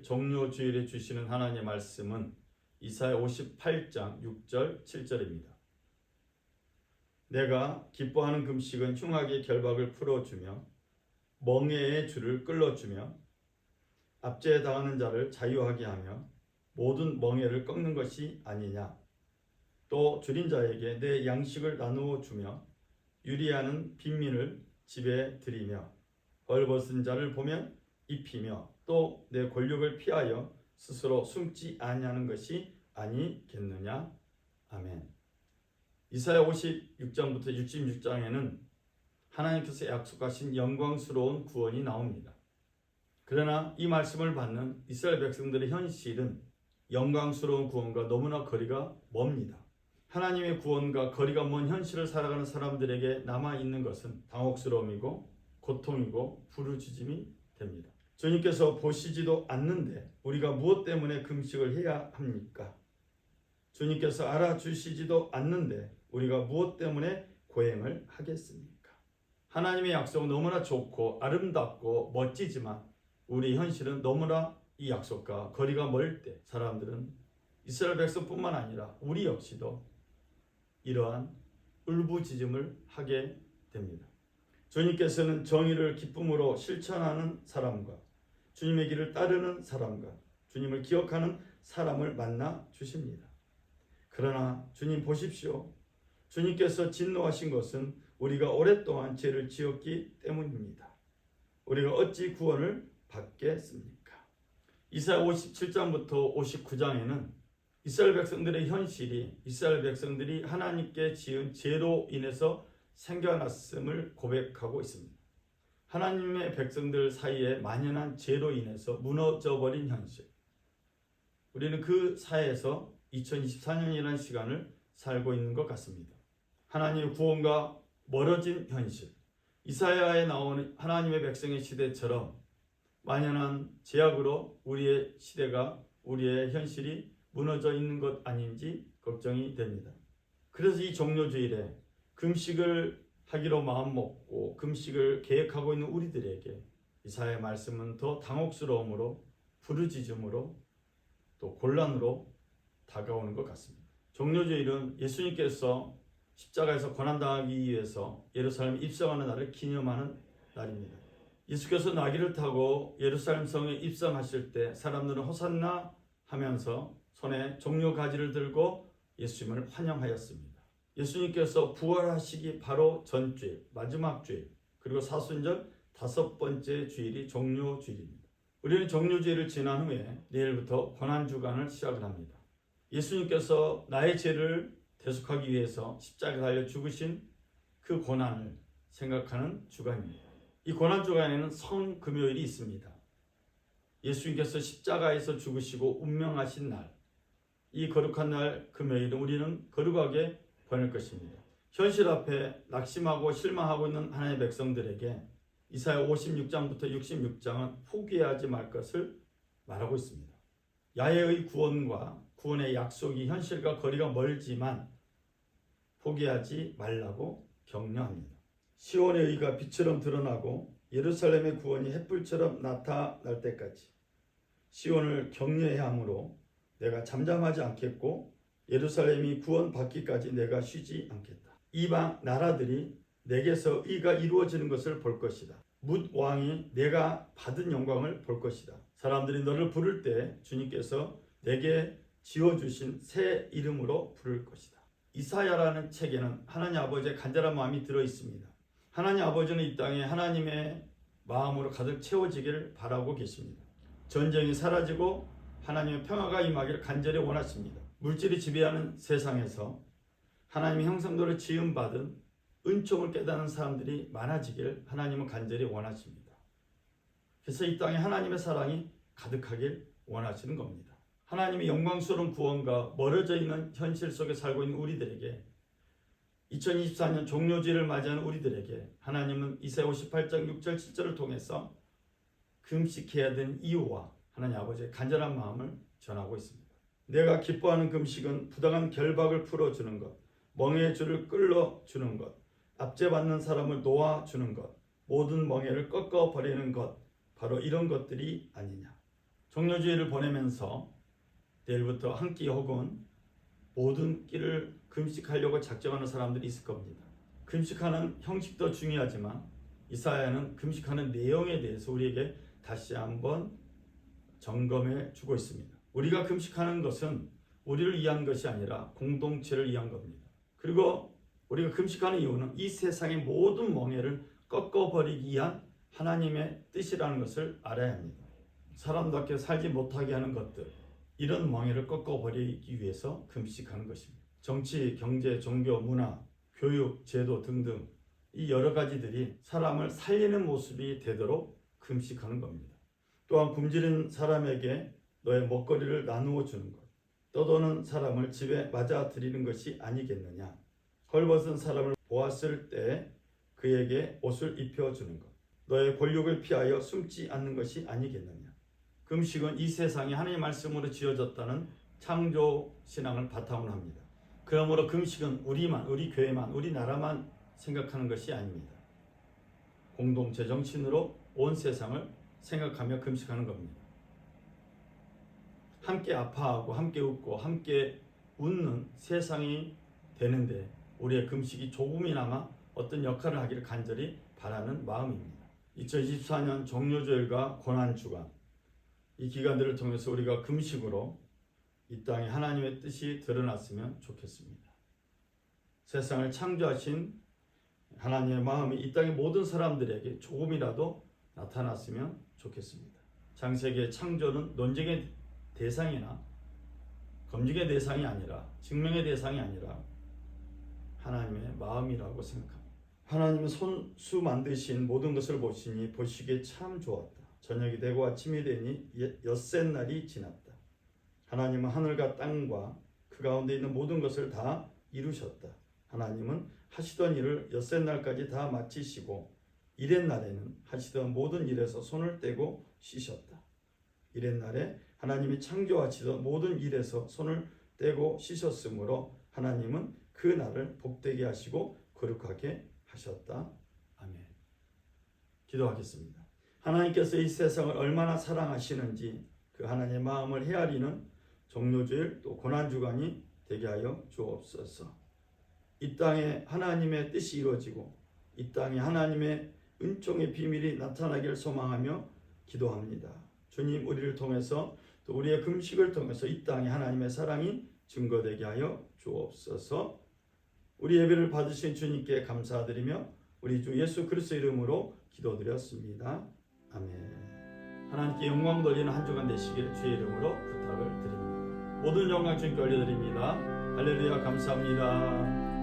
종료주일에 주시는 하나님의 말씀은 이사야 58장 6절 7절입니다. 내가 기뻐하는 금식은 흉악의 결박을 풀어주며 멍에의 줄을 끌어주며 압제에 당하는 자를 자유하게 하며 모든 멍에를 꺾는 것이 아니냐. 또 줄인 자에게 내 양식을 나누어 주며 유리하는 빈민을 집에 들이며 벌벗은 자를 보면 입히며 또 내 권력을 피하여 스스로 숨지 아니하는 것이 아니겠느냐. 아멘. 이사야 56장부터 66장에는 하나님께서 약속하신 영광스러운 구원이 나옵니다. 그러나 이 말씀을 받는 이스라엘 백성들의 현실은 영광스러운 구원과 너무나 거리가 멉니다. 하나님의 구원과 거리가 먼 현실을 살아가는 사람들에게 남아있는 것은 당혹스러움이고 고통이고 부르짖음이 됩니다. 주님께서 보시지도 않는데 우리가 무엇 때문에 금식을 해야 합니까? 주님께서 알아주시지도 않는데 우리가 무엇 때문에 고행을 하겠습니까? 하나님의 약속은 너무나 좋고 아름답고 멋지지만 우리 현실은 너무나 이 약속과 거리가 멀 때 사람들은 이스라엘 백성뿐만 아니라 우리 역시도 이러한 울부짖음을 하게 됩니다. 주님께서는 정의를 기쁨으로 실천하는 사람과 주님의 길을 따르는 사람과 주님을 기억하는 사람을 만나 주십니다. 그러나 주님 보십시오. 주님께서 진노하신 것은 우리가 오랫동안 죄를 지었기 때문입니다. 우리가 어찌 구원을 받겠습니까? 이사야 57장부터 59장에는 이스라엘 백성들의 현실이 이스라엘 백성들이 하나님께 지은 죄로 인해서 생겨났음을 고백하고 있습니다. 하나님의 백성들 사이에 만연한 죄로 인해서 무너져버린 현실. 우리는 그 사회에서 2024년이라는 시간을 살고 있는 것 같습니다. 하나님의 구원과 멀어진 현실. 이사야에 나오는 하나님의 백성의 시대처럼 만연한 죄악으로 우리의 시대가 우리의 현실이 무너져 있는 것 아닌지 걱정이 됩니다. 그래서 이 종료주일에 금식을 하기로 마음먹고 금식을 계획하고 있는 우리들에게 이사야의 말씀은 더 당혹스러움으로 부르짖음으로 또 곤란으로 다가오는 것 같습니다. 종료주일은 예수님께서 십자가에서 고난당하기 위해서 예루살렘에 입성하는 날을 기념하는 날입니다. 예수께서 나귀를 타고 예루살렘 성에 입성하실 때 사람들은 호산나 하면서 손에 종려가지를 들고 예수님을 환영하였습니다. 예수님께서 부활하시기 바로 전주일, 마지막 주일, 그리고 사순절 5번째 주일이 종료주일입니다. 우리는 종료주일을 지난 후에 내일부터 고난주간을 시작을 합니다. 예수님께서 나의 죄를 대속하기 위해서 십자가에 달려 죽으신 그 고난을 생각하는 주간입니다. 이 고난주간에는 성금요일이 있습니다. 예수님께서 십자가에서 죽으시고 운명하신 날, 이 거룩한 날 금요일은 우리는 거룩하게 보낼 것입니다. 현실 앞에 낙심하고 실망하고 있는 하나님의 백성들에게 이사야 56장부터 66장은 포기하지 말 것을 말하고 있습니다. 야훼의 구원과 구원의 약속이 현실과 거리가 멀지만 포기하지 말라고 격려합니다. 시온의 의가 빛처럼 드러나고 예루살렘의 구원이 햇불처럼 나타날 때까지 시온을 격려해야 하므로 내가 잠잠하지 않겠고 예루살렘이 구원받기까지 내가 쉬지 않겠다. 이방 나라들이 내게서 의가 이루어지는 것을 볼 것이다. 뭇 왕이 내가 받은 영광을 볼 것이다. 사람들이 너를 부를 때 주님께서 내게 지어주신 새 이름으로 부를 것이다. 이사야라는 책에는 하나님 아버지의 간절한 마음이 들어있습니다. 하나님 아버지는 이 땅에 하나님의 마음으로 가득 채워지기를 바라고 계십니다. 전쟁이 사라지고 하나님의 평화가 임하기를 간절히 원하십니다. 물질이 지배하는 세상에서 하나님의 형상대로 지음받은 은총을 깨닫는 사람들이 많아지길 하나님은 간절히 원하십니다. 그래서 이 땅에 하나님의 사랑이 가득하길 원하시는 겁니다. 하나님의 영광스러운 구원과 멀어져 있는 현실 속에 살고 있는 우리들에게 2024년 종료주일을 맞이하는 우리들에게 하나님은 이사야 58장 6절 7절을 통해서 금식해야 되는 이유와 하나님 아버지의 간절한 마음을 전하고 있습니다. 내가 기뻐하는 금식은 부당한 결박을 풀어주는 것, 멍에의 줄을 끌어주는 것, 압제받는 사람을 놓아주는 것, 모든 멍에를 꺾어버리는 것, 바로 이런 것들이 아니냐. 종료주의를 보내면서 내일부터 한 끼 혹은 모든 끼를 금식하려고 작정하는 사람들이 있을 겁니다. 금식하는 형식도 중요하지만 이사야는 금식하는 내용에 대해서 우리에게 다시 한번 점검해 주고 있습니다. 우리가 금식하는 것은 우리를 위한 것이 아니라 공동체를 위한 겁니다. 그리고 우리가 금식하는 이유는 이 세상의 모든 멍에를 꺾어버리기 위한 하나님의 뜻이라는 것을 알아야 합니다. 사람답게 살지 못하게 하는 것들, 이런 멍에를 꺾어버리기 위해서 금식하는 것입니다. 정치, 경제, 종교, 문화, 교육, 제도 등등 이 여러 가지들이 사람을 살리는 모습이 되도록 금식하는 겁니다. 또한 굶주린 사람에게 너의 먹거리를 나누어 주는 것, 떠도는 사람을 집에 맞아들이는 것이 아니겠느냐. 헐벗은 사람을 보았을 때 그에게 옷을 입혀주는 것, 너의 권력을 피하여 숨지 않는 것이 아니겠느냐. 금식은 이 세상이 하나님의 말씀으로 지어졌다는 창조 신앙을 바탕으로 합니다. 그러므로 금식은 우리만, 우리 교회만, 우리나라만 생각하는 것이 아닙니다. 공동체 정신으로 온 세상을 생각하며 금식하는 겁니다. 함께 아파하고 함께 웃고 함께 웃는 세상이 되는데 우리의 금식이 조금이나마 어떤 역할을 하기를 간절히 바라는 마음입니다. 2024년 종료주일과 고난주간, 이 기간들을 통해서 우리가 금식으로 이 땅에 하나님의 뜻이 드러났으면 좋겠습니다. 세상을 창조하신 하나님의 마음이 이 땅의 모든 사람들에게 조금이라도 나타났으면 좋겠습니다. 창세기의 창조는 논쟁의 대상이나 검증의 대상이 아니라, 증명의 대상이 아니라 하나님의 마음이라고 생각합니다. 하나님은 손수 만드신 모든 것을 보시니 보시기에 참 좋았다. 저녁이 되고 아침이 되니 엿새 날이 지났다. 하나님은 하늘과 땅과 그 가운데 있는 모든 것을 다 이루셨다. 하나님은 하시던 일을 엿새 날까지 다 마치시고 이렛 날에는 하시던 모든 일에서 손을 떼고 쉬셨다. 이렛 날에 하나님이 창조하시던 모든 일에서 손을 떼고 쉬셨으므로 하나님은 그 날을 복되게 하시고 거룩하게 하셨다. 아멘. 기도하겠습니다. 하나님께서 이 세상을 얼마나 사랑하시는지 그 하나님의 마음을 헤아리는 종료주일 또 고난주간이 되게 하여 주옵소서. 이 땅에 하나님의 뜻이 이루어지고 이 땅에 하나님의 은총의 비밀이 나타나기를 소망하며 기도합니다. 주님, 우리를 통해서 또 우리의 금식을 통해서 이 땅에 하나님의 사랑이 증거되게 하여 주옵소서. 우리 예배를 받으신 주님께 감사드리며 우리 주 예수 그리스도 이름으로 기도드렸습니다. 아멘. 하나님께 영광 돌리는 한 주간 되시길 주의 이름으로 부탁을 드립니다. 모든 영광 주님께 올려드립니다. 할렐루야. 감사합니다.